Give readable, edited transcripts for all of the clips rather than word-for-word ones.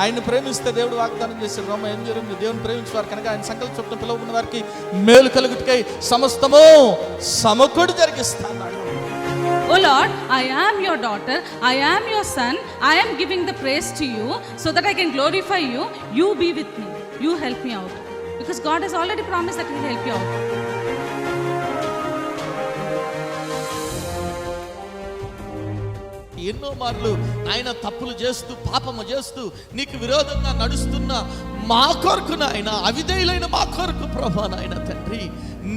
ఆయన్ని ప్రేమిస్తే దేవుడు వాగ్దానం చేశాడు. రోమ 8:8, దేవుని ప్రేమించేవారు కనుక ఆయన సంకల్ప చొప్పున పిలువబడిన వారికి మేలు కలుగుటకై సమస్తము సమకూడి జరిగిస్తాడు. Oh Lord, I am your daughter, I am your son, I am giving the praise to you so that I can glorify you. You be with me, you help me out, because God has already promised that He will help you out. ఎన్నో మార్లు ఆయన తప్పులు చేస్తూ పాపము చేస్తూ నీకు విరోధంగా నడుస్తున్న మా కొరకు నాయన, అవిధేయులైన మా కొరకు ప్రభా నాయన తండ్రి,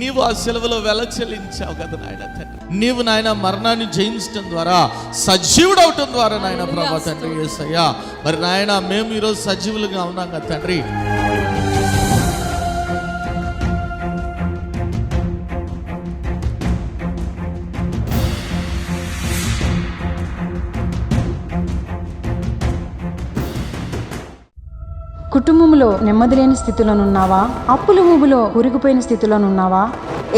నీవు ఆ సెలవులో వెల చెల్లించావు కదా నాయన తండ్రి. నీవు నాయన మరణాన్ని జయించడం ద్వారా సజీవుడు అవటం ద్వారా నాయన ప్రభా తండ్రి యేసయ్యా, మరి నాయన మేము ఈరోజు సజీవులుగా ఉన్నాం కదా తండ్రి. కుటుంబంలో నెమ్మది లేని స్థితిలోనున్నావా? అప్పుల ఊబిలో కూరుకుపోయిన స్థితిలోనున్నావా?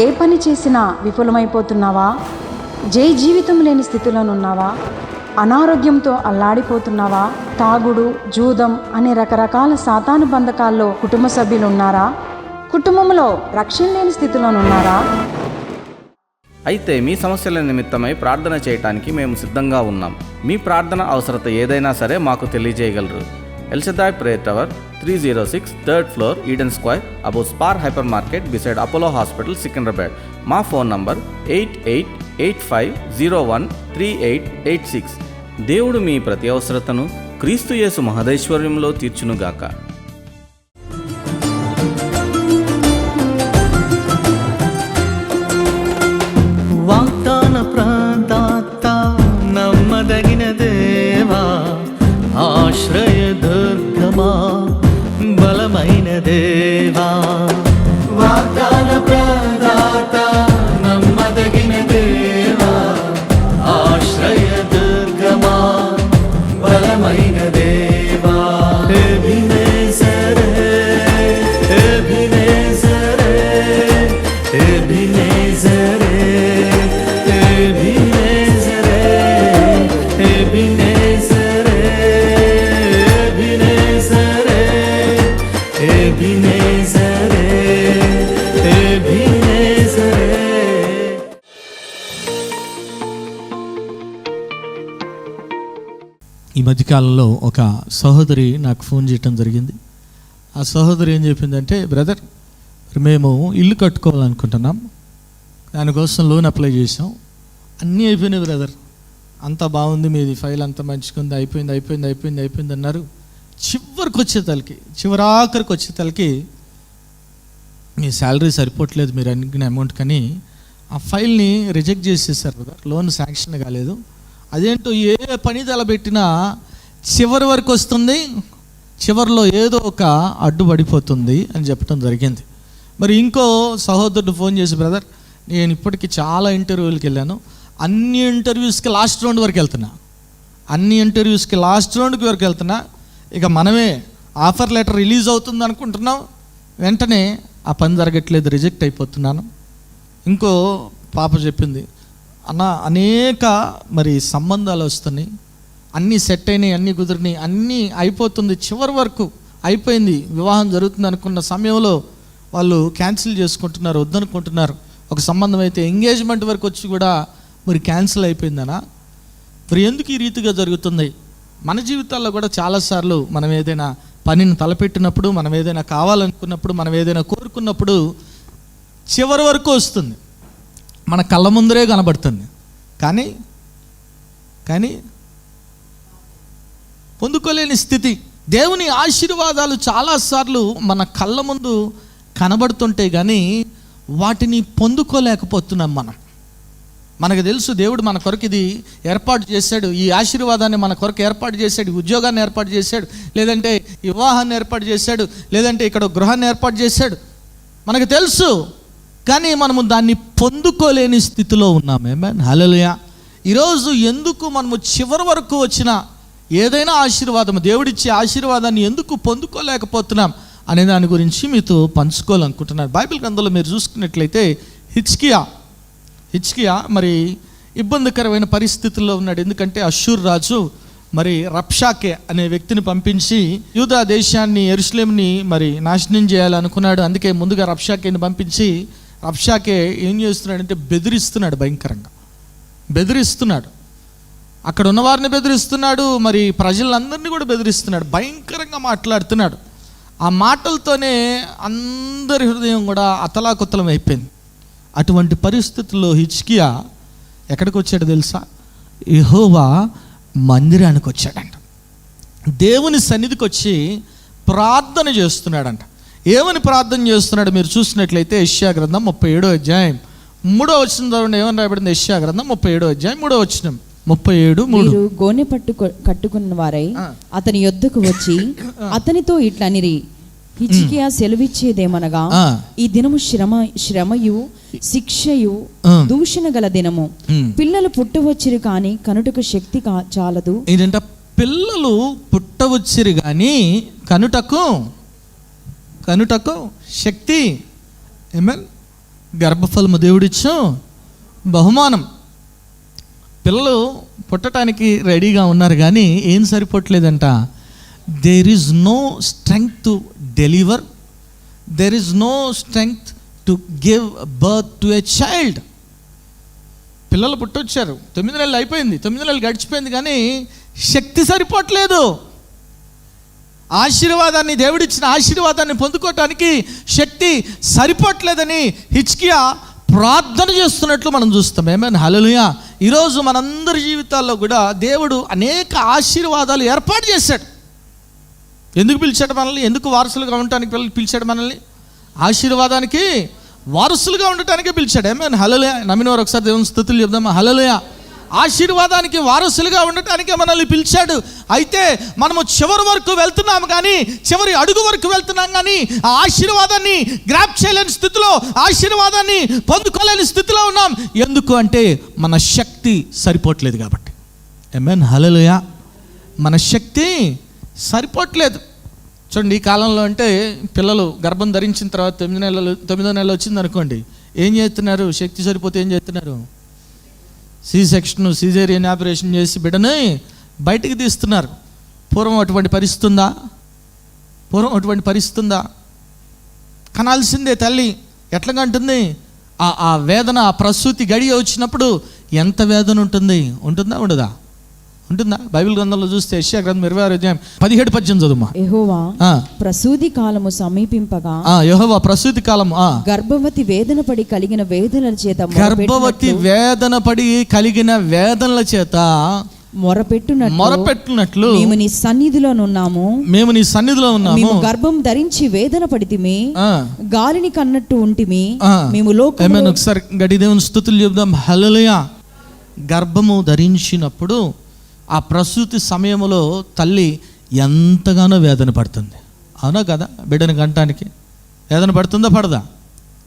ఏ పని చేసినా విఫలమైపోతున్నావా? జీవితం లేని స్థితిలోనున్నావా? అనారోగ్యంతో అల్లాడిపోతున్నావా? తాగుడు, జూదం అనే రకరకాల సాతాను బంధకాల్లో కుటుంబ సభ్యులు ఉన్నారా? కుటుంబంలో రక్షణ లేని స్థితిలోనున్నారా? అయితే మీ సమస్యల నిమిత్తమై ప్రార్థన చేయటానికి మేము సిద్ధంగా ఉన్నాం. మీ ప్రార్థన అవసరత ఏదైనా సరే మాకు తెలియజేయగలరు. El Shaddai Prayer Tower, 306 3rd floor, Eden Square, above Spar Hypermarket, beside Apollo Hospital, Secunderabad. మా ఫోన్ నంబర్ 8885013886. దేవుడు మీ ప్రతి అవసరతను క్రీస్తు యేసు మహదైశ్వర్యంలో తీర్చునుగాక. వాగ్దాన ప్రదాత, నమ్మదగిన దేవా, ఆశ్రయ దుర్గమా, బలమైన దేవా. వాగ్దాన ప్రదాత, నమ్మదగిన దేవా, ఆశ్రయ దుర్గమా, బలమైన దేవా. ఎబినేజరే, ఎబినేజరే, ఎబినేజరే, ఎబినేజరే, ఎబినేజరే, ఈ మధ్యకాలంలో ఒక సహోదరి నాకు ఫోన్ చేయటం జరిగింది. ఆ సహోదరి ఏం చెప్పిందంటే, బ్రదర్ మేము ఇల్లు కట్టుకోవాలనుకుంటున్నాం, దానికోసం లోన్ అప్లై చేసాం, అన్నీ అయిపోయినాయి బ్రదర్, అంతా బాగుంది, మీది ఫైల్ అంతా మంచిగా అయిపోయింది అన్నారు. చివరాఖరికి వచ్చే మీ శాలరీ సరిపోవట్లేదు, మీరు అడిగిన అమౌంట్, కానీ ఆ ఫైల్ని రిజెక్ట్ చేసేసారు బ్రదర్, లోన్ శాంక్షన్ కాలేదు. అదేంటో ఏ పని తలబెట్టినా చివరి వరకు వస్తుంది, చివరిలో ఏదో ఒక అడ్డుపడిపోతుంది అని చెప్పడం జరిగింది. మరి ఇంకో సహోదరుడు ఫోన్ చేసి, బ్రదర్ నేను ఇప్పటికీ చాలా ఇంటర్వ్యూలకు వెళ్ళాను, అన్ని ఇంటర్వ్యూస్కి లాస్ట్ రౌండ్ వరకు వెళ్తున్నా, ఇక మనమే ఆఫర్ లెటర్ రిలీజ్ అవుతుంది అనుకుంటున్నాం, వెంటనే ఆ పని జరగట్లేదు, రిజెక్ట్ అయిపోతున్నాను. ఇంకో పాప చెప్పింది, అన్న అనేక మరి సంబంధాలు వస్తున్నాయి, అన్నీ సెట్ అయినాయి, అన్నీ కుదిరినాయి, అన్నీ అయిపోతుంది, చివరి వరకు అయిపోయింది, వివాహం జరుగుతుంది అనుకున్న సమయంలో వాళ్ళు క్యాన్సిల్ చేసుకుంటున్నారు, వద్దనుకుంటున్నారు. ఒక సంబంధం అయితే ఎంగేజ్మెంట్ వరకు వచ్చి కూడా మరి క్యాన్సిల్ అయిపోయిందనా? మరి ఎందుకు ఈ రీతిగా జరుగుతుంది? మన జీవితాల్లో కూడా చాలాసార్లు మనం ఏదైనా పనిని తలపెట్టినప్పుడు, మనం ఏదైనా కావాలనుకున్నప్పుడు, మనం ఏదైనా కోరుకున్నప్పుడు చివరి వరకు వస్తుంది, మన కళ్ళ ముందరే కనబడుతుంది, కానీ పొందుకోలేని స్థితి. దేవుని ఆశీర్వాదాలు చాలాసార్లు మన కళ్ళ ముందు కనబడుతుంటే కానీ వాటిని పొందుకోలేకపోతున్నాం. మనకు తెలుసు దేవుడు మన కొరకు ఇది ఏర్పాటు చేశాడు, ఈ ఆశీర్వాదాన్ని మన కొరకు ఏర్పాటు చేశాడు, ఉద్యోగాన్ని ఏర్పాటు చేశాడు, లేదంటే వివాహాన్ని ఏర్పాటు చేశాడు, లేదంటే ఇక్కడ గృహాన్ని ఏర్పాటు చేశాడు, మనకు తెలుసు. కానీ మనము దాన్ని పొందుకోలేని స్థితిలో ఉన్నాం. ఆమేన్, హల్లెలూయా. ఈరోజు ఎందుకు మనము చివరి వరకు వచ్చిన ఏదైనా ఆశీర్వాదము, దేవుడిచ్చే ఆశీర్వాదాన్ని ఎందుకు పొందుకోలేకపోతున్నాం అనే దాని గురించి మీతో పంచుకోవాలనుకుంటున్నాను. బైబిల్ గ్రంథంలో మీరు చూసుకున్నట్లయితే హిజ్కియా మరి ఇబ్బందికరమైన పరిస్థితుల్లో ఉన్నాడు. ఎందుకంటే అష్షూర్ రాజు మరి రబ్షాకే అనే వ్యక్తిని పంపించి యూదా దేశాన్ని, యెరూషలేముని మరి నాశనం చేయాలనుకున్నాడు. అందుకే ముందుగా రబ్షాకేని పంపించి రబ్షాకే ఏం చేస్తున్నాడంటే బెదిరిస్తున్నాడు, భయంకరంగా బెదిరిస్తున్నాడు. అక్కడ ఉన్నవారిని బెదిరిస్తున్నాడు, మరి ప్రజలందరినీ కూడా బెదిరిస్తున్నాడు, భయంకరంగా మాట్లాడుతున్నాడు. ఆ మాటలతోనే అందరి హృదయం కూడా అతలాకుతలం అయిపోయింది. అటువంటి పరిస్థితుల్లో హిజ్కియా ఎక్కడికి వచ్చాడు తెలుసా? యెహోవా మందిరానికి వచ్చాడంట. దేవుని సన్నిధికి వచ్చి ప్రార్థన చేస్తున్నాడంట. ఏమని ప్రార్థన చేస్తున్నాడు మీరు చూసినట్లయితే యెషయా గ్రంథం 37వ అధ్యాయం 3వ వచనం చదవండి. ఏమని రాయబడింది? యెషయా గ్రంథం 37వ అధ్యాయం 3వ వచనం. 37:3. మీరు గోనె పట్టు కట్టుకున్న వారై అతని యొద్దకు వచ్చి అతనితో ఇట్లనిరి, హిజ్కియా సెలవిచ్చేదేమనగా, ఈ దినము శ్రమయు శిక్షయు దూషణ గల దినము. పిల్లలు పుట్టవచ్చిరు కానీ కనుటకు శక్తి చాలదు. ఏంటంటే పిల్లలు పుట్టవచ్చిరు కానీ కనుటకు శక్తి. ఏమేన్? గర్భఫలము దేవుడిచ్చు బహుమానం. పిల్లలు పుట్టడానికి రెడీగా ఉన్నారు కానీ ఏం సరిపోవట్లేదంట. There is no strength to deliver, there is no strength to give birth to a child. పిల్లలు పుట్టొచ్చారు, 9 నెలలు అయిపోయింది, 9 నెలలు గడిచిపోయింది కానీ శక్తి సరిపోవట్లేదు. ఆశీర్వాదాన్ని, దేవుడిచ్చిన ఆశీర్వాదాన్ని పొందుకోవటానికి శక్తి సరిపోవట్లేదని హిజ్కియా ప్రార్థన చేస్తున్నట్లు మనం చూస్తాం. ఏమైనా హల్లెలూయా. ఈరోజు మనందరి జీవితాల్లో కూడా దేవుడు అనేక ఆశీర్వాదాలు ఏర్పాటు చేశాడు. ఎందుకు పిలిచాడు మనల్ని? ఎందుకు వారసులుగా ఉండటానికి పిలిచాడు మనల్ని? ఆశీర్వాదానికి వారసులుగా ఉండటానికే పిలిచాడు. ఏమైనా హల్లెలూయా. నమ్మిన వారు ఒకసారి దేవుని స్తుతులు చెప్దామా? హల్లెలూయా. ఆశీర్వాదానికి వారసులుగా ఉండటానికే మనల్ని పిలిచాడు. అయితే మనము చివరి వరకు వెళ్తున్నాము కానీ, చివరి అడుగు వరకు వెళ్తున్నాం కానీ ఆ ఆశీర్వాదాన్ని గ్రాప్ చేయలేని స్థితిలో, ఆశీర్వాదాన్ని పొందుకోలేని స్థితిలో ఉన్నాం. ఎందుకు అంటే మన శక్తి సరిపోవట్లేదు కాబట్టి. ఆమేన్, హల్లెలూయా. మన శక్తి సరిపోవట్లేదు. చూడండి, ఈ కాలంలో అంటే పిల్లలు గర్భం ధరించిన తర్వాత 9వ నెల వచ్చింది అనుకోండి, ఏం చేస్తున్నారు? శక్తి సరిపోతే ఏం చేస్తున్నారు? C-సెక్షన్, సిజేరియన్ ఆపరేషన్ చేసి బిడ్డని బయటికి తీస్తున్నారు. పూర్వం అటువంటి పరిస్థితి ఉందా? కనాల్సిందే తల్లి. ఎట్లాగా ఉంటుంది ఆ వేదన, ఆ ప్రసూతి గడియ వచ్చినప్పుడు ఎంత వేదన ఉంటుంది? ఉంటుందా? బైబిల్ గ్రంథంలో చూస్తే యెషయా గ్రంథం 26వ అధ్యాయం 17-18 చదువుమా. యెహోవా ప్రసూతి కాలము సమీపింపగా, యెహోవా ప్రసూతి కాలము, గర్భవతి వేదన పడి కలిగిన వేదనల చేత మొరపెట్టునట్లు మేము నీ సన్నిధిలో ఉన్నాము. గర్భం ధరించి వేదన పడితిమి, గాలిని కన్నట్టు ఉంటిమి. మేము లోకములో. ఒకసారి గడి దేవుని స్తుతులు చెప్దాం. హల్లెలూయా. గర్భము ధరించినప్పుడు ఆ ప్రసూతి సమయంలో తల్లి ఎంతగానో వేదన పడుతుంది. అవునా కదా? బిడ్డను కంటానికి వేదన పడుతుందా?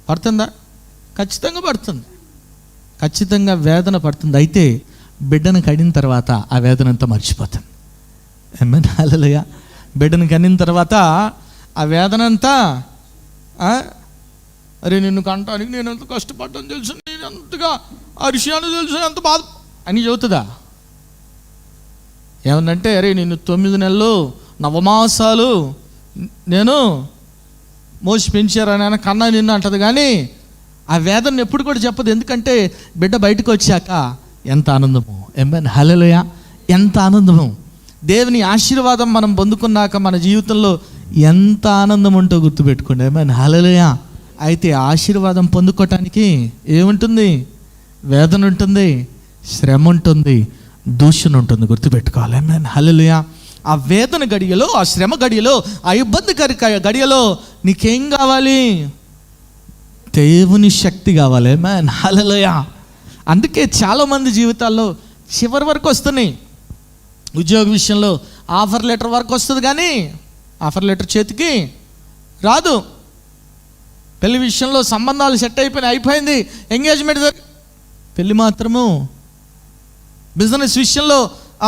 పడుతుందా? ఖచ్చితంగా పడుతుంది. ఖచ్చితంగా వేదన పడుతుంది. అయితే బిడ్డను కడిన తర్వాత ఆ వేదన అంతా మర్చిపోతుంది. ఆమేన్, హల్లెలూయా. బిడ్డను కనిన తర్వాత ఆ వేదన అంతా, అరే నిన్ను కంటానికి నేను ఎంత కష్టపడ్డాను తెలుసు, నేను ఎంతగా అరిశాను తెలుసు, ఎంత బాధ అని చెబుతుందా? ఏమన్నంటే, అరే నిన్ను 9 నెలలు 9 మాసాలు నేను మోసి పెంచారని కన్నా నిన్ను అంటది కానీ ఆ వేదన ఎప్పుడు కూడా చెప్పదు. ఎందుకంటే బిడ్డ బయటకు వచ్చాక ఎంత ఆనందము. ఆమేన్, హల్లెలూయా. ఎంత ఆనందము. దేవుని ఆశీర్వాదం మనం పొందుకున్నాక మన జీవితంలో ఎంత ఆనందం ఉంటో గుర్తుపెట్టుకోండి. ఆమేన్, హల్లెలూయా. అయితే ఆశీర్వాదం పొందుకోవటానికి ఏముంటుంది? వేదన ఉంటుంది, శ్రమ ఉంటుంది, దూషణ ఉంటుంది. గుర్తుపెట్టుకోవాలి. ఆమేన్, హల్లెలూయా. ఆ వేదన గడియలో, ఆ శ్రమ గడియలో, ఆ ఇబ్బందికర గడియలో నీకేం కావాలి? దేవుని శక్తి కావాలి. ఆమేన్, హల్లెలూయా. అందుకే చాలామంది జీవితాల్లో చివరి వరకు వస్తున్నాయి. ఉద్యోగ విషయంలో ఆఫర్ లెటర్ వరకు వస్తుంది కానీ ఆఫర్ లెటర్ చేతికి రాదు. పెళ్లి విషయంలో సంబంధాలు సెట్ అయిపోయింది, ఎంగేజ్మెంట్, పెళ్ళి మాత్రము. బిజినెస్ విషయంలో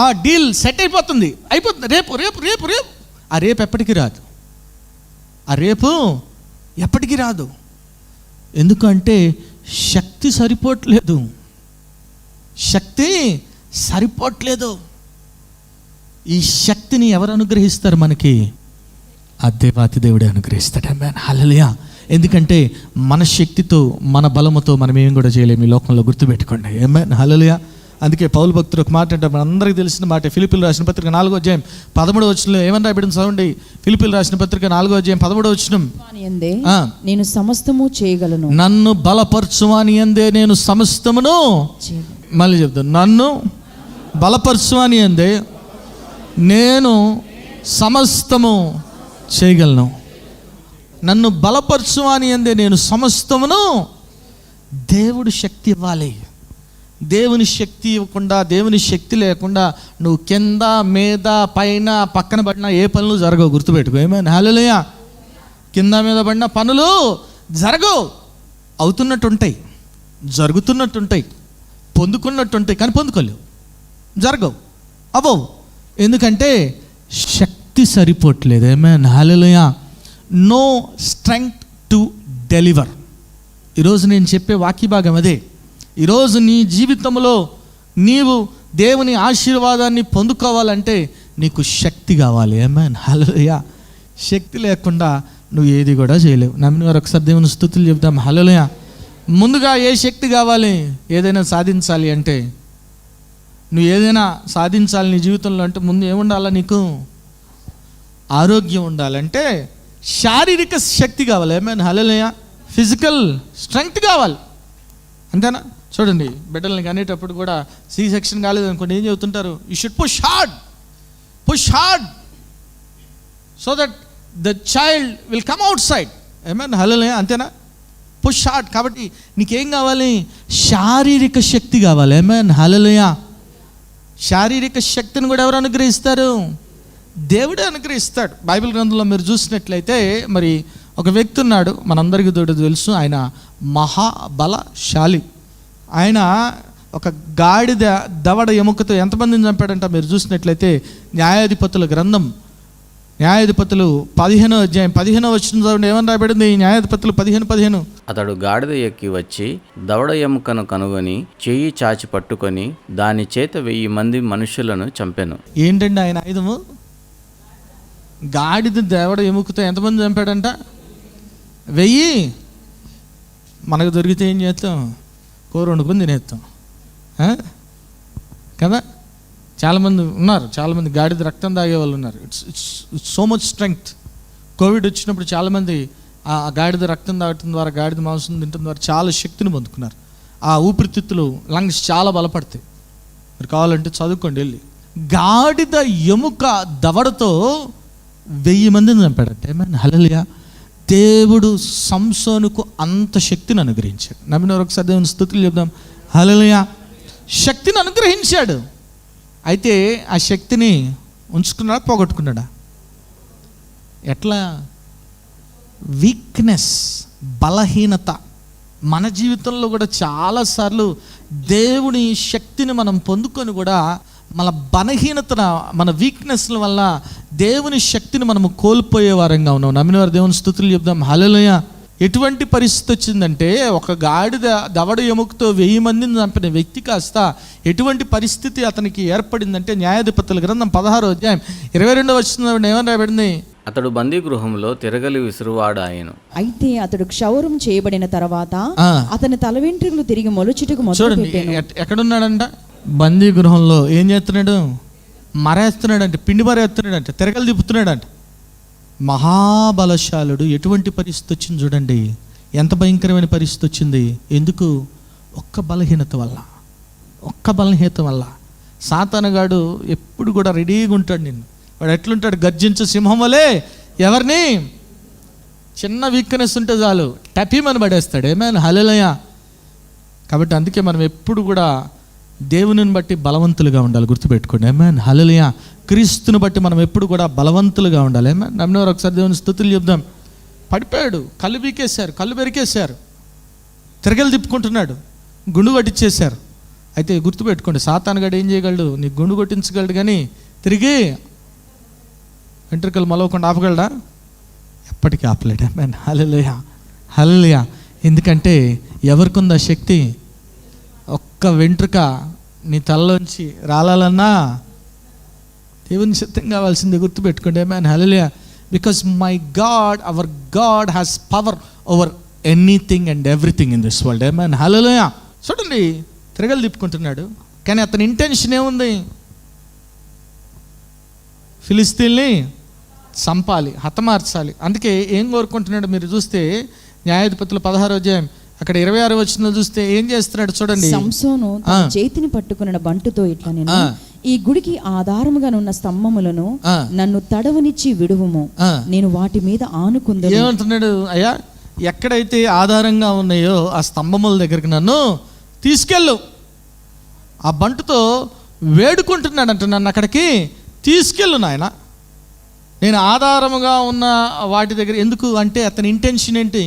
ఆ డీల్ సెట్ అయిపోతుంది. రేపు ఆ రేపు ఎప్పటికీ రాదు. ఎందుకంటే శక్తి సరిపోవట్లేదు. ఈ శక్తిని ఎవరు అనుగ్రహిస్తారు మనకి? ఆ దేవాతి దేవుడే అనుగ్రహిస్తాడు. ఆమేన్, హల్లెలూయా. ఎందుకంటే మన శక్తితో మన బలముతో మనం ఏం కూడా చేయలేము ఈ లోకంలో, గుర్తుపెట్టుకోండి. ఆమేన్, హల్లెలూయా. అందుకే పౌలు భక్తుడు ఒక మాట అంటే మనందరికీ తెలిసిన మాట, ఫిలిప్పీయులకు రాసిన పత్రిక 4వ అధ్యాయం 13వ వచనంలో ఏమని రాయబడింది చదవండి. ఫిలిప్పీయులకు రాసిన పత్రిక 4వ అధ్యాయం 13వ వచనం. నేను సమస్తము చేయగలను, నన్ను బలపరచువాని యందే నేను సమస్తమును, మళ్ళీ చెప్తాను, నన్ను బలపరచువాని యందే నేను సమస్తము చేయగలను. నన్ను బలపరచువాని యందే నేను సమస్తమును. దేవుడు శక్తి ఇవ్వాలి. దేవుని శక్తి ఇవ్వకుండా, దేవుని శక్తి లేకుండా నువ్వు కింద మీద పైన పక్కన పడినా ఏ పనులు జరగవు, గుర్తుపెట్టుకో. ఏమైనా హల్లెలూయా. కింద మీద పడిన పనులు జరగవు. అవుతున్నట్టుంటాయి, జరుగుతున్నట్టుంటాయి, పొందుకున్నట్టుంటాయి, కానీ పొందుకోలేవు, జరగవు, అవ్వవు. ఎందుకంటే శక్తి సరిపోవట్లేదు. ఏమైనా hallelujah. No strength to deliver. ఈరోజు నేను చెప్పే వాక్య భాగం అదే. ఈరోజు నీ జీవితంలో నీవు దేవుని ఆశీర్వాదాన్ని పొందుకోవాలంటే నీకు శక్తి కావాలి. ఆమేన్, హల్లెలూయా. శక్తి లేకుండా నువ్వు ఏది కూడా చేయలేవు. నమ్మిన వారు ఒకసారి దేవుని స్తుతులు చెప్తాం. హల్లెలూయా. ముందుగా ఏ శక్తి కావాలి? ఏదైనా సాధించాలి అంటే, నువ్వు ఏదైనా సాధించాలి నీ జీవితంలో అంటే ముందు ఏముండాలా? నీకు ఆరోగ్యం ఉండాలంటే శారీరక శక్తి కావాలి. ఆమేన్, హల్లెలూయా. ఫిజికల్ స్ట్రెంగ్త్ కావాలి, అంతేనా? చూడండి, బిడ్డల్ని కనేటప్పుడు కూడా సి సెక్షన్ కాలేదు అనుకోండి, ఏం చెబుతుంటారు? You should push hard so that the child will come outside. Amen, hallelujah. అంతేనా? Push hard. కాబట్టి నీకేం కావాలి? శారీరక శక్తి కావాలి. ఆమేన్, హల్లెలూయా. శారీరక శక్తిని కూడా ఎవరు అనుగ్రహిస్తారు? దేవుడే అనుగ్రహిస్తాడు. బైబిల్ గ్రంథంలో మీరు చూసినట్లయితే మరి ఒక వ్యక్తి ఉన్నాడు, మనందరికీ తెలుసు. ఆయన మహాబలశాలి. ఆయన ఒక గాడిద దవడ ఎముకతో ఎంతమందిని చంపాడంట మీరు చూసినట్లయితే న్యాయాధిపతుల గ్రంథం, న్యాయాధిపతులు 15వ అధ్యాయం 15వ వచనం చదవండి. ఏమని రాయబడింది? న్యాయాధిపతులు 15:15. అతడు గాడిద ఎక్కి వచ్చి దవడ ఎముకను కనుగొని చెయ్యి చాచి పట్టుకొని దాని చేత 1000 మంది మనుషులను చంపెను. ఏంటండి ఆయన ఆయుధము? గాడిద దవడ ఎముకతో ఎంతమంది చంపాడంట? 1000. మనకు దొరికితే ఏం చేస్తాం? కూర వండుకొని తినేస్తాం కదా. చాలామంది ఉన్నారు, చాలామంది గాడిద రక్తం తాగే వాళ్ళు ఉన్నారు. It's so much strength. Covid వచ్చినప్పుడు చాలామంది ఆ గాడిద రక్తం తాగటం ద్వారా, గాడిద మాంసం తినటం ద్వారా చాలా శక్తిని పొందుకున్నారు. ఆ ఊపిరితిత్తులు, లంగ్స్ చాలా బలపడతాయి. మీరు కావాలంటే చదువుకోండి వెళ్ళి. గాడిద ఎముక దవడతో 1000 మందిని చంపాడంటే. ఆమేన్, హల్లెలూయా. దేవుడు సంసోనుకు అంత శక్తిని అనుగ్రహించాడు. నమ్మిన వారు ఒకసారి దేవుని స్తుతులు చెప్దాం. హల్లెలూయా. శక్తిని అనుగ్రహించాడు. అయితే ఆ శక్తిని ఉంచుకున్నాడా, పోగొట్టుకున్నాడా? ఎట్లా? వీక్నెస్, బలహీనత. మన జీవితంలో కూడా చాలాసార్లు దేవుని శక్తిని మనం పొందుకొని కూడా మన బలహీనతన, మన వీక్నెస్ల వల్ల దేవుని శక్తిని మనము కోల్పోయే వారంగా ఉన్నాం. నమ్మిన వారు దేవుని స్తుతులు చెప్దాం. హల్లెలూయా. ఎటువంటి పరిస్థితి వచ్చిందంటే, ఒక గాడిద దవడ ఎముకతో 1000 మందిని చంపిన వ్యక్తి కాస్త ఎటువంటి పరిస్థితి అతనికి ఏర్పడిందంటే, న్యాయాధిపతుల గ్రంథం 16వ అధ్యాయం 22వ వచనం ఏమని రాయబడింది? అతడు బందీ గృహంలో తిరగలి విసురువాడు ఆయను. అయితే అతడు క్షౌరం చేయబడిన తర్వాత అతని తల వెంట్రుకలు తిరిగి మొలుచుటకు మొదలుపెట్టెను. ఎక్కడున్నాడంట? బందీ గృహంలో. ఏం చేస్తున్నాడు? మరేస్తున్నాడంటే, పిండి మరేస్తున్నాడంటే, తిరగలు తిప్పుతున్నాడంట. మహాబలశాలుడు. ఎటువంటి పరిస్థితి వచ్చింది చూడండి, ఎంత భయంకరమైన పరిస్థితి వచ్చింది. ఎందుకు? ఒక్క బలహీనత వల్ల. సాతానుగాడు ఎప్పుడు కూడా రెడీగా ఉంటాడు నిన్ను. వాడు ఎట్లుంటాడు? గర్జించే సింహం వలే ఎవరిని? చిన్న వీక్నెస్ ఉంటే చాలు టపీమని పడేస్తాడు. ఆమేన్, హల్లెలూయా. కాబట్టి అందుకే మనం ఎప్పుడు కూడా దేవునిని బట్టి బలవంతులుగా ఉండాలి, గుర్తుపెట్టుకోండి. ఆమేన్, హల్లెలూయా. క్రీస్తుని బట్టి మనం ఎప్పుడు కూడా బలవంతులుగా ఉండాలి. ఆమేన్. నమ్మిన వారు ఒకసారి దేవుని స్తుతులు చెప్దాం. పడిపోయాడు, కళ్ళు బీకేశారు, కళ్ళు పెరికేశారు, తిరగలు తిప్పుకుంటున్నాడు, గుండు కొట్టించేశారు. అయితే గుర్తుపెట్టుకోండి, సాతానుగాడు ఏం చేయగలడు? నీ గుండు కొట్టించగలడు, కానీ తిరిగి వెంట్రుకలు మలవకుండా ఆపగలడా? ఎప్పటికీ ఆపలేడు. ఆమేన్, హల్లెలూయా, హల్లెలూయా. ఎందుకంటే ఎవరికి ఉందా శక్తి? ఒక్క వెంట్రుక నీ తలలోంచి రాలాలన్నా దేవుని చిత్తం కావాల్సింది గుర్తుపెట్టుకోండి. Amen, hallelujah. Because my God, our God has power over anything and everything in this world. Amen, hallelujah. చూడండి, తిరగలు తిప్పుకుంటున్నాడు, కానీ అతని ఇంటెన్షన్ ఏముంది? ఫిలిస్తీన్ని చంపాలి, హతమార్చాలి. అందుకే ఏం కోరుకుంటున్నాడు మీరు చూస్తే న్యాయాధిపతుల 16వ అధ్యాయం అక్కడ 26వ వచనంలో చూస్తే ఏం చేస్తున్నాడు చూడండి. సంసోను తన చేతిని పట్టుకున్న బంటుతో ఇట్లా, నేను ఈ గుడికి ఆధారముగానున్న స్తంభములను నన్ను తడవనిచ్చి విడువుము, నేను వాటి మీద ఆనుకుంది. ఏమంటున్నాడు? అయ్యా, ఎక్కడైతే ఆధారంగా ఉన్నాయో ఆ స్తంభముల దగ్గరికి నన్ను తీసుకెళ్ళు. ఆ బంటుతో వేడుకుంటున్నాడంట, నన్ను అక్కడికి తీసుకెళ్ళు నాయన. నేను ఆధారముగా ఉన్న వాటి దగ్గర ఎందుకు అంటే అతని ఇంటెన్షన్ ఏంటి?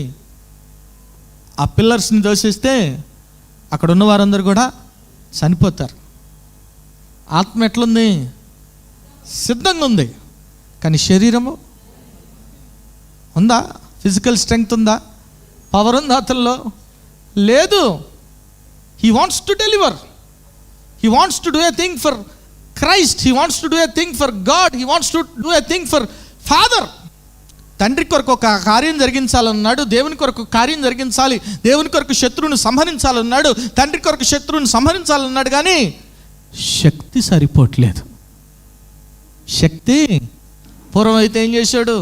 ఆ పిల్లర్స్ని దోసేస్తే అక్కడ ఉన్న వారందరూ కూడా చనిపోతారు. ఆత్మ ఎట్లుంది? సిద్ధంగా ఉంది, కానీ శరీరము ఉందా? ఫిజికల్ స్ట్రెంగ్త్ ఉందా? పవర్ ఉందా అతనిలో? లేదు. He wants to deliver, he wants to do a thing for Christ, he wants to do a thing for God, he wants to do a thing for father. తండ్రి కొరకు ఒక కార్యం జరిగించాలన్నాడు, దేవుని కొరకు కార్యం జరిగించాలి, దేవుని కొరకు శత్రువుని సంహరించాలన్నాడు, తండ్రి కొరకు శత్రువుని సంహరించాలన్నాడు, కానీ శక్తి సరిపోవట్లేదు. శక్తి పూర్వం అయితే ఏం చేశాడు?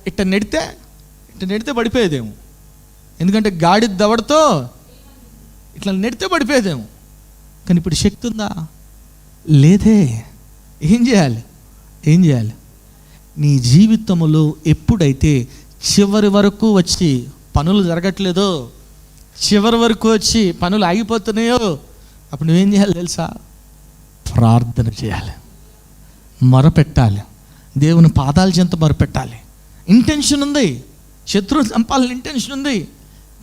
ఇట్ట నెడితే పడిపోయేదేమో, ఎందుకంటే గాడి దవడతో ఇట్లా నెడితే పడిపోయేదేమో. కానీ ఇప్పుడు శక్తి ఉందా? లేదే. ఏం చేయాలి? నీ జీవితంలో ఎప్పుడైతే చివరి వరకు వచ్చి పనులు జరగట్లేదో, చివరి వరకు వచ్చి పనులు ఆగిపోతున్నాయో, అప్పుడు నువ్వేం చేయాలి తెలుసా? ప్రార్థన చేయాలి, మొరపెట్టాలి, దేవుని పాదాల చెంత మొరపెట్టాలి. ఇంటెన్షన్ ఉంది, శత్రువుని చంపాలని ఇంటెన్షన్ ఉంది,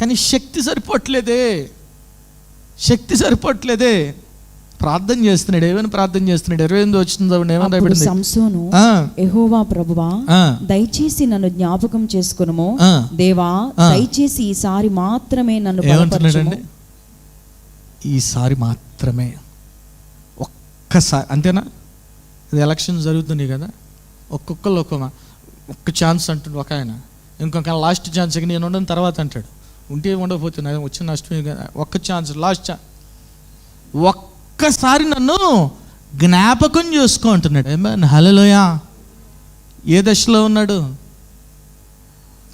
కానీ శక్తి సరిపోవట్లేదే. ప్రార్థన చేస్తున్నాడు. ఏమైనా ప్రార్థన చేస్తున్నాడు? 28 వచ్చిందో ఏమన్నా సంసోను, యెహోవా ప్రభువా, దయచేసి నన్ను జ్ఞాపకం చేసుకొనుము, దేవా దయచేసి ఈసారి మాత్రమే నన్ను బలపరచుము. ఈసారి మాత్రమే, ఒక్కసారి, అంతేనా? ఇది ఎలక్షన్ జరుగుతున్నాయి కదా, ఒక్కొక్కరు ఒక్క ఛాన్స్ అంటుండు ఒక ఆయన, ఇంకొక లాస్ట్ ఛాన్స్ నేను ఉండని తర్వాత అంటాడు. ఉంటే ఉండకపోతే వచ్చిన నష్టమే కదా. ఒక్క ఛాన్స్, లాస్ట్ ఛాన్స్, ఒక్కసారి నన్ను జ్ఞాపకం చేసుకో అంటున్నాడు. ఆమేన్, హల్లెలూయా. ఏ దశలో ఉన్నాడు?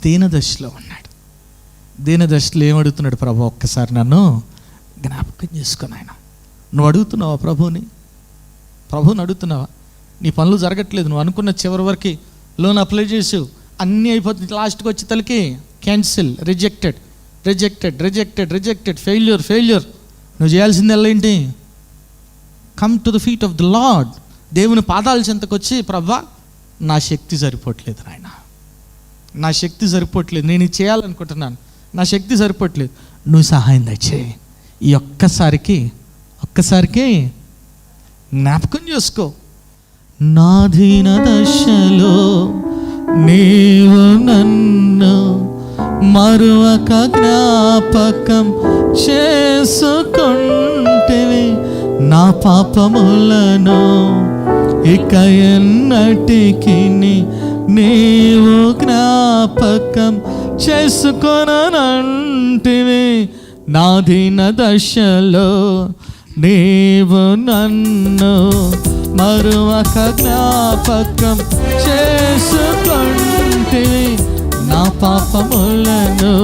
దీన దశలో ఉన్నాడు. దీన దశలో ఏమడుగుతున్నాడు? ప్రభు, ఒక్కసారి నన్ను జ్ఞాపకం చేసుకొని. ఆయన నువ్వు అడుగుతున్నావా ప్రభుని అడుగుతున్నావా? నీ పనులు జరగట్లేదు, నువ్వు అనుకున్న చివరి వరకు లోన్ అప్లై చేసావు, అన్నీ అయిపోతుంది, లాస్ట్కి వచ్చి తలకి క్యాన్సిల్, రిజెక్టెడ్, ఫెయిల్యూర్. నువ్వు చేయాల్సిందల్లా ఏంటి? Come to the feet of the lord. దేవుని పాదాల చెంతకు వచ్చి, ప్రభా నా శక్తి సరిపోవట్లేదు నాయన, నా శక్తి సరిపోవట్లేదు, నేను ఇది చేయాలనుకుంటున్నాను, నా శక్తి సరిపోవట్లేదు, నువ్వు సహాయం దయచేయి. ఈ ఒక్కసారికి జ్ఞాపకం చేసుకో. నా దీన దశలో నీవు నన్ను మరువక జ్ఞాపకం చేసుకుంటేవి, నా పాపములను ఇక ఎన్నటికి నీవు జ్ఞాపకం చేసుకొనంటివి. నా దీన దశలో నీవు నన్ను మరువక జ్ఞాపకం చేసుకుంటివి, నా పాపములను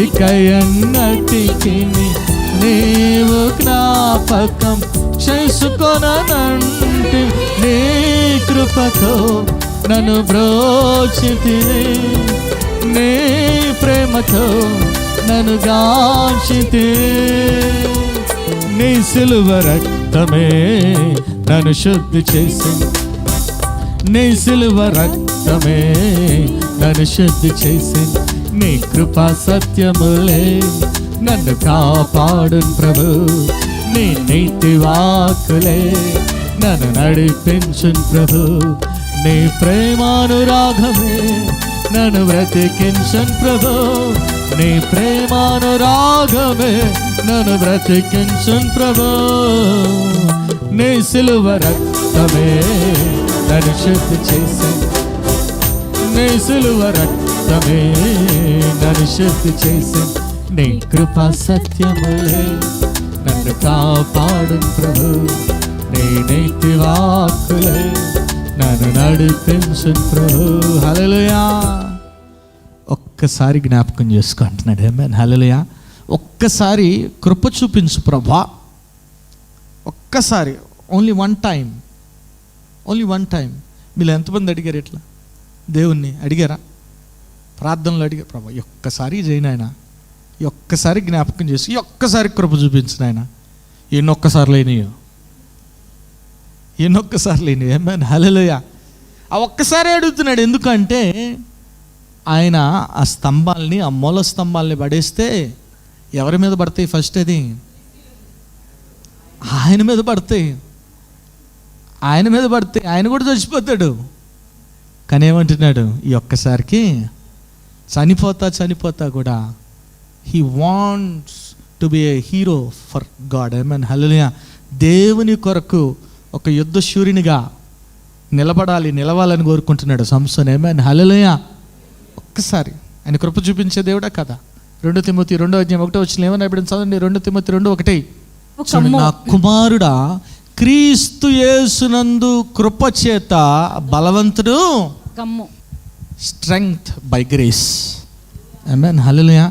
ఇక ఎన్నటికి నీవు జ్ఞాపకం చేసుకొనంటివి. నీ కృపతో నన్ను బ్రోచితివి, నీ ప్రేమతో నన్ను గాంచితివి. నీ సిలువ రక్తమే నన్ను శుద్ధి చేసింది, నీ సిలువ రక్తమే నన్ను శుద్ధి చేసింది. నీ కృపా సత్యములే నన్ను కాపాడు ప్రభు, నీ నీతి వాక్కులే నన్ను నడిపించు ప్రభు. నీ ప్రేమానురాగమే నన్ను బ్రతికించు ప్రభు, నీ ప్రేమానురాగమే నన్ను బ్రతికించు ప్రభు. నీ సిలువ రక్తం రక్తమే నన్ను శుద్ధి చేసింది, నీ సిలువ రక్తమే నన్ను శుద్ధి చేసింది, నీ కృపా సత్యములే నన్ను కాపాడు ప్రభు, నీ నీతి వాక్కులే నన్ను నడిపించు ప్రభు. హల్లెలూయా. ఒక్కసారి జ్ఞాపకం చేసుకో అంటున్నాడు. ఆమేన్. హల్లెలూయా. ఒక్కసారి కృప చూపించు ప్రభా, ఒక్కసారి, only one time, only one time. మీరు ఎంతమంది అడిగారు ఇట్లా దేవుణ్ణి? అడిగారా? ప్రార్థనలు అడిగారు, ప్రభా ఈ ఒక్కసారి చేయను ఆయన, ఈ ఒక్కసారి జ్ఞాపకం చేసి ఈ ఒక్కసారి కృప చూపించిన ఆయన. ఎన్నొక్కసారి లేనియో, ఎన్నొక్కసారి లేనియో. ఆమేన్. హల్లెలూయా. ఆ ఒక్కసారి అడుగుతున్నాడు. ఎందుకంటే ఆయన ఆ స్తంభాలని, ఆ మూల స్తంభాలని పడేస్తే ఎవరి మీద పడతాయి? ఫస్ట్ అది ఆయన మీద పడతాయి. ఆయన మీద పడితే ఆయన కూడా చచ్చిపోతాడు. కానీ ఏమంటున్నాడు? ఈ ఒక్కసారికి చనిపోతా కూడా he wants to be a hero for God. Amen. Hallelujah. దేవుని కొరకు ఒక యుద్ధ శూరునిగా నిలవాలని కోరుకుంటున్నాడు సంసోన్. ఆమేన్. హల్లెలూయా. ఒక్కసారి ఆయన కృప చూపించే దేవుడా కదా. 2 తిమోతి 2:1 ఏమన్నా ఇప్పుడు చదవండి. 2 తిమోతి 2:1. నా కుమారుడా, క్రీస్తు యేసునందు కృప చేత బలవంతుడు, కమ్ము, స్ట్రెంగ్త్ బై గ్రేస్. ఆమేన్. హల్లెలూయా.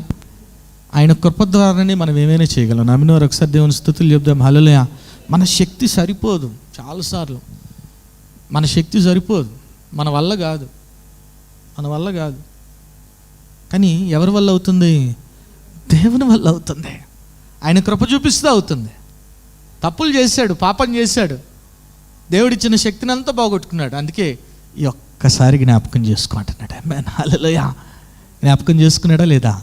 ఆయన కృప ద్వారానే మనం ఏమైనా చేయగలం. నమ్మిన వారు ఒకసారి దేవుని స్తుతులు చెప్దాం. హల్లెలూయా. మన శక్తి సరిపోదు, చాలాసార్లు మన శక్తి సరిపోదు, మన వల్ల కాదు. కానీ ఎవరి వల్ల అవుతుంది? దేవుని వల్ల అవుతుంది. ఆయన కృప చూపిస్తూ అవుతుంది. తప్పులు చేశాడు, పాపం చేశాడు, దేవుడిచ్చిన శక్తిని అంతా పోగొట్టుకున్నాడు. అందుకే ఈ ఒక్కసారి జ్ఞాపకం చేసుకుంటున్నాడు. ఆమేన్. హల్లెలూయా. జ్ఞాపకం చేసుకున్నాడా లేదా?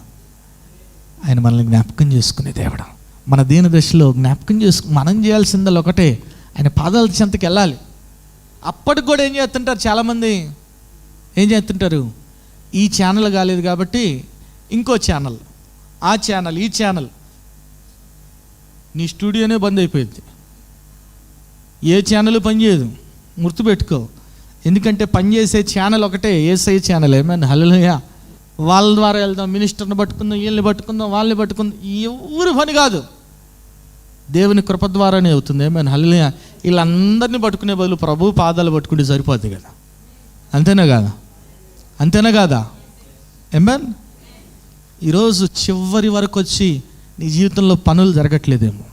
ఆయన మనల్ని జ్ఞాపకం చేసుకునే దేవుడు. మన దీన దశలో జ్ఞాపకం మనం చేయాల్సిందల్లా ఒకటే, ఆయన పాదాల చెంతకి వెళ్ళాలి. అప్పటికి కూడా ఏం చేస్తుంటారు చాలామంది? ఏం చేస్తుంటారు? ఈ ఛానల్ కాలేదు కాబట్టి ఇంకో ఛానల్, ఆ ఛానల్, ఈ ఛానల్. నీ స్టూడియోనే బంద్ అయిపోయింది. ఏ ఛానల్ పనిచేయదు, గుర్తుపెట్టుకో. ఎందుకంటే పనిచేసే ఛానల్ ఒకటే, యేసయ్య ఛానల్. ఆమేన్. హల్లెలూయా. వాళ్ళ ద్వారా వెళ్దాం, మినిస్టర్ని పట్టుకుందాం, వీళ్ళని పట్టుకుందాం, వాళ్ళని పట్టుకుందాం, ఎవరు పని కాదు. దేవుని కృప ద్వారానే అవుతుంది. ఆమేన్. హల్లెలూయా. వీళ్ళందరినీ పట్టుకునే బదులు ప్రభు పాదాలు పట్టుకుంటే సరిపోద్ది కదా. అంతేనా కాదా? ఆమేన్. ఈరోజు చివరి వరకు వచ్చి నీ జీవితంలో పనులు జరగట్లేదేమో.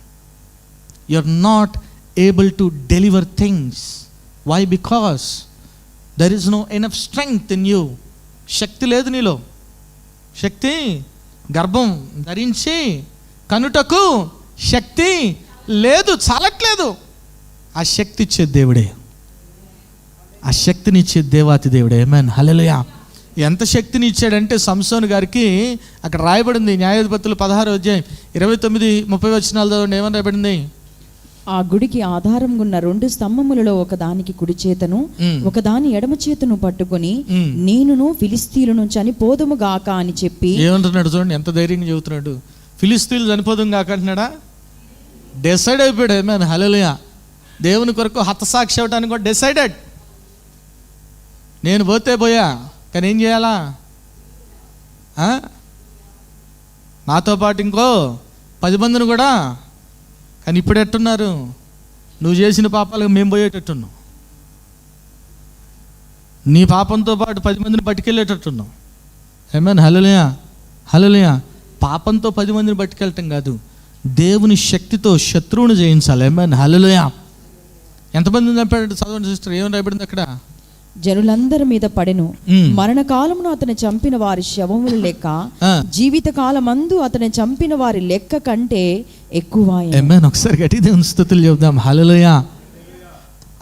You are not able to deliver things. Why? Because there is no enough strength in you. శక్తి లేదు నీలో. శక్తి, గర్భం ధరించి కనుటకు శక్తి లేదు, చాలట్లేదు. ఆ శక్తి ఇచ్చే దేవుడే, ఆ శక్తినిచ్చే దేవాతి దేవుడే. ఆమేన్. హల్లెలూయా. ఎంత శక్తిని ఇచ్చాడంటే సంసోను గారికి అక్కడ రాయబడింది, న్యాయాధిపతులు 16:29-30 ఏమని రాయబడింది? ఆ గుడికి ఆధారం ఉన్న 2 స్తంభములలో ఒకదానికి కుడి చేతను ఒకదాని ఎడమ చేతను పట్టుకొని నేనును ఫిలిస్తీయులను చనిపోదుము గాక అని చెప్పి. ఏమంటున్నాడు చూడండి, ఎంత ధైర్యంగా చెబుతున్నాడు. ఫిలిస్తీయులు చనిపోదుము గాక అంటున్నాడా? డిసైడ్ అయిపోయాడు. ఆమేన్. హల్లెలూయా. దేవుని కొరకు హతసాక్షి అవడానికి కూడా డిసైడెడ్. నేను పోయా, కానీ ఏం చేయాలా? నాతో పాటు ఇంకో 10 మందిని కూడా. కానీ ఇప్పుడు ఎట్టున్నారు? నువ్వు చేసిన పాపాలకు మేము పోయేటట్టున్నాం, నీ పాపంతో పాటు 10 మందిని పట్టుకెళ్ళేటట్టున్నాం. ఆమేన్. హల్లెలూయా. పాపంతో 10 మందిని పట్టుకెళ్ళటం కాదు, దేవుని శక్తితో శత్రువును జయించాలి. ఆమేన్. హల్లెలూయా. ఎంతమందిని చంపాడు? చదవండి సిస్టర్, ఏమని రాయబడింది అక్కడ? జనులందరి మీద పడెను. మరణకాలమును అతను చంపిన వారి శవముల లెక్క జీవిత కాలమందు అతను చంపిన వారి లెక్క కంటే ఎక్కువ. ఒకసారి గట్టి దేవుని స్తుతులు చెప్దాం. హల్లెలూయా.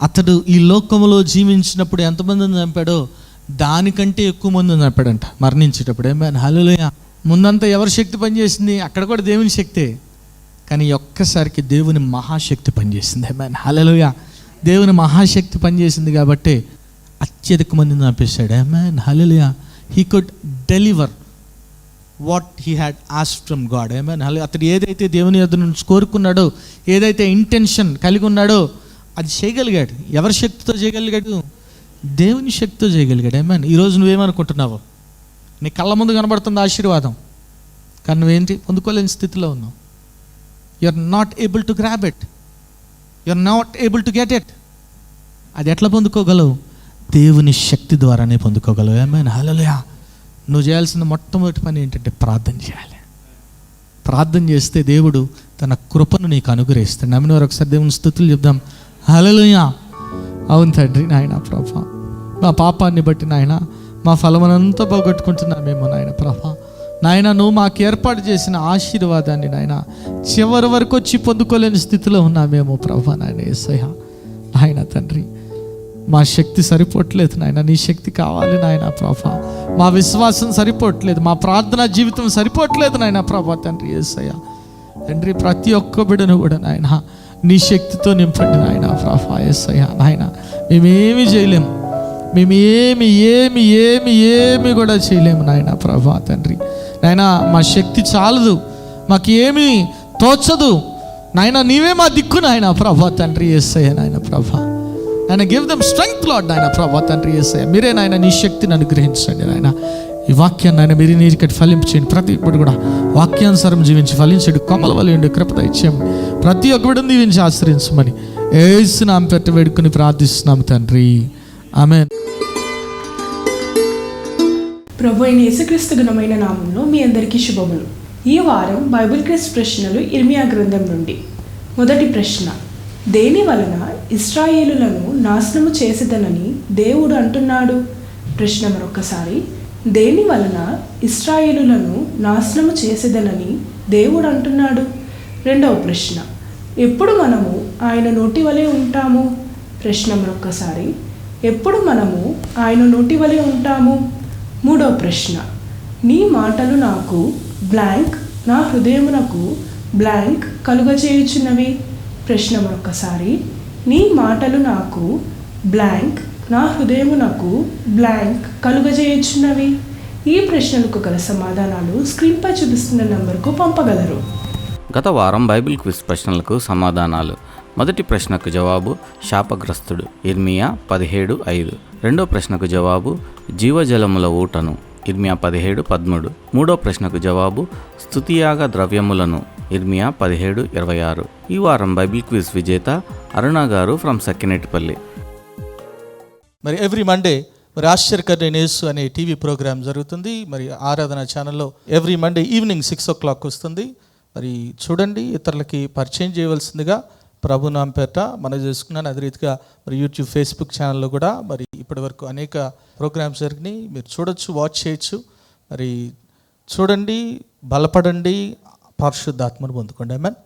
అతడు ఈ లోకములో జీవించినప్పుడు ఎంతమందిని చంపాడో దానికంటే ఎక్కువ మందిని చంపాడంట మరణించేటప్పుడు. ఆమేన్. హల్లెలూయా. ముందంతా ఎవరి శక్తి పనిచేసింది? అక్కడ కూడా దేవుని శక్తే. కానీ ఒక్కసారికి దేవుని మహాశక్తి పనిచేసింది. ఆమేన్. హల్లెలూయా. దేవుని మహాశక్తి పనిచేసింది కాబట్టి అత్యధిక మందిని చంపేశాడు. Amen. Hallelujah. He could deliver what he had asked from God. Amen. అతడు ఏదైతే దేవుని యొద్ద నుంచి కోరుకున్నాడో, ఏదైతే ఇంటెన్షన్ కలిగి ఉన్నాడో అది చేయగలిగాడు. ఎవరి శక్తితో చేయగలిగాడు? దేవుని శక్తితో చేయగలిగాడు. ఏమని ఈరోజు నువ్వేమనుకుంటున్నావు? నీ కళ్ళ ముందు కనబడుతుంది ఆశీర్వాదం, కానీ నువ్వేంటి పొందుకోలేని స్థితిలో ఉన్నావు. You are not able to grab it, you are not able to get it. అది ఎట్లా పొందుకోగలవు? దేవుని శక్తి ద్వారానే పొందుకోగలవు. ఏమైనా హల్లెలూయా. నువ్వు చేయాల్సిన మొట్టమొదటి పని ఏంటంటే ప్రార్థన చేయాలి. ప్రార్థన చేస్తే దేవుడు తన కృపను నీకు అనుగ్రహిస్తాడు. నమ్మిన వారు ఒకసారి దేవుని స్తుతులు చెప్దాం. హల్లెలూయా. అవును తండ్రి, నాయన ప్రభా, మా పాపాన్ని బట్టి నాయన మా ఫలమనంతా పోగొట్టుకుంటున్నామేమో నాయన ప్రభా. నాయన నువ్వు మాకు ఏర్పాటు చేసిన ఆశీర్వాదాన్ని నాయన చివరి వరకు వచ్చి పొందుకోలేని స్థితిలో ఉన్నామేమో ప్రభా. నాయన యేసయ్యా, నాయన తండ్రి, మా శక్తి సరిపోవట్లేదు నాయన, నీ శక్తి కావాలి నాయన ప్రభా. మా విశ్వాసం సరిపోవట్లేదు, మా ప్రార్థనా జీవితం సరిపోవట్లేదు నాయన ప్రభా. తండ్రి యేసయ్యా, తండ్రి ప్రతి ఒక్క బిడ్డను కూడా నాయన నీ శక్తితో నింపండి నాయన ప్రభా. యేసయ్యా, నాయన మేమేమి చేయలేము, మేము ఏమి ఏమి ఏమి ఏమి కూడా చేయలేము నాయన ప్రభా. తండ్రి నాయన మా శక్తి చాలదు, మాకు ఏమి తోచదు నాయన, నీవే మా దిక్కు నాయన ప్రభా. తండ్రి యేసయ్యా, నాయన ప్రభా, ఆయన గివ్ దెమ్ స్ట్రెంగ్త్ లార్డ్ నాయన ప్రభా. తండ్రి యేసయ్యా, మీరే నాయన నీ శక్తిని అనుగ్రహించండి నాయన. ఈ వాక్యాన్ని ఆయన మీరు నీరికటి ఫలింపచేయండి. ప్రతి ఇప్పుడు కూడా వాక్యానుసారం జీవించి ఫలించండి, కొమ్మల వలయండి, కృపద ఇచ్చేయండి. ప్రతి ఒక్క బిడ్డను దీవించి ఆశ్రయించమని యేసు నామమున పెట్టి వేడుకొని ప్రార్థిస్తున్నాము తండ్రి, ఆమేన్. ప్రభు అయిన యేసుక్రీస్తు ఘనమైన నామంలో మీ అందరికీ శుభములు. ఈ వారం బైబిల్ క్విజ్ ప్రశ్నలు ఇర్మియా గ్రంథం నుండి. మొదటి ప్రశ్న, దేని వలన ఇశ్రాయేలులను నాశనము చేసేదనని దేవుడు అంటున్నాడు? ప్రశ్న మరొకసారి, దేని వలన ఇశ్రాయేలులను నాశనము చేసేదనని దేవుడు అంటున్నాడు? రెండవ ప్రశ్న, ఎప్పుడు మనము ఆయన నోటి వలె ఉంటాము? ప్రశ్న మరొకసారి, ఎప్పుడు మనము ఆయన నోటి వలె ఉంటాము? మూడవ ప్రశ్న, నీ మాటలు నాకు బ్లాంక్, నా హృదయమునకు బ్లాంక్ కలుగచేయుచున్నవి. ప్రశ్న మరొకసారి, నీ మాటలు నాకు బ్లాంక్, నా హృదయమునకు బ్లాంక్ కలుగజేయుచున్నవి. ఈ ప్రశ్నలకు గల సమాధానాలు స్క్రీన్పై చూపిస్తున్న నంబర్కు పంపగలరు. గత వారం బైబిల్ క్విజ్ ప్రశ్నలకు సమాధానాలు. మొదటి ప్రశ్నకు జవాబు శాపగ్రస్తుడు, ఇర్మియా 17:5. రెండో ప్రశ్నకు జవాబు జీవజలముల ఊటను, ఇర్మియా 17:13. మూడో ప్రశ్నకు జవాబు స్తుతియాగ ద్రవ్యములను, ఇర్మియా 17:26. ఈ వారం బైబిల్ క్విజ్ విజేత అరుణ గారు ఫ్రమ్ సక్కినేటిపల్లి. మరి ఎవ్రీ మండే మరి ఆశ్చర్యకరమైన యేసు అనే టీవీ ప్రోగ్రామ్ జరుగుతుంది. మరి ఆరాధన ఛానల్లో ఎవ్రీ మండే ఈవినింగ్ 6 o'clock వస్తుంది. మరి చూడండి, ఇతరులకి పరిచయం చేయవలసిందిగా ప్రభు నామపేట మనం చేసుకున్నాను. అదే రీతిగా మరి యూట్యూబ్, ఫేస్బుక్ ఛానల్లో కూడా మరి ఇప్పటి వరకు అనేక ప్రోగ్రామ్స్ జరిగినాయి, మీరు చూడొచ్చు, వాచ్ చేయొచ్చు. మరి చూడండి, బలపడండి, పరిశుద్ధాత్మను పొందుకోండి. ఆమేన్.